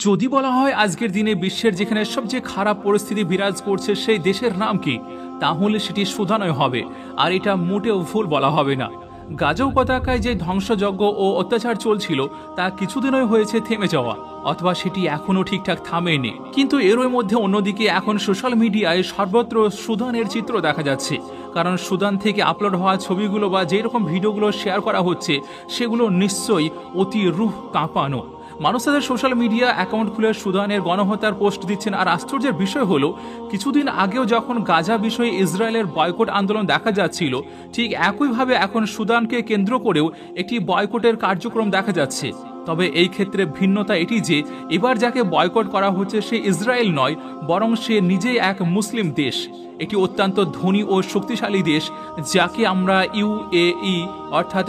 যদি বলা হয় আজকের দিনে বিশ্বের যেখানে সবচেয়ে খারাপ পরিস্থিতি বিরাজ করছে সেই দেশের নাম কি, তাহলে সেটি সুদানই হবে। আর এটা মোটেও ভুল বলা হবে না। গাজা উপত্যকায় যে ধ্বংসযজ্ঞ ও অত্যাচার চলছিল তা কিছুদিনই হয়েছে থেমে যাওয়া, অথবা সেটি এখনও ঠিকঠাক থামেনি। কিন্তু এরই মধ্যে অন্যদিকে এখন সোশ্যাল মিডিয়ায় সর্বত্র সুদানের চিত্র দেখা যাচ্ছে। কারণ সুদান থেকে আপলোড হওয়া ছবিগুলো বা যেরকম ভিডিওগুলো শেয়ার করা হচ্ছে সেগুলো নিশ্চয়ই অতি রুহ কাঁপানো। মানুষ তাদের সোশ্যাল মিডিয়া অ্যাকাউন্ট খুলে সুদানের গণহত্যার পোস্ট দিচ্ছেন। আর আশ্চর্যের বিষয় হলো, কিছুদিন আগেও যখন গাজা বিষয়ে ইসরায়েলের বয়কট আন্দোলন দেখা যাচ্ছিল, ঠিক একইভাবে এখন সুদানকে কেন্দ্র করেও একটি বয়কটের কার্যক্রম দেখা যাচ্ছে। তবে এই ক্ষেত্রে ভিন্নতা এটি যে এবার যাকে বয়কট করা হচ্ছে সে ইসরায়েল নয়, বরং সে নিজেই এক মুসলিম দেশ, একটি অত্যন্ত ধনী ও শক্তিশালী দেশ, যাকে আমরা ইউএই অর্থাৎ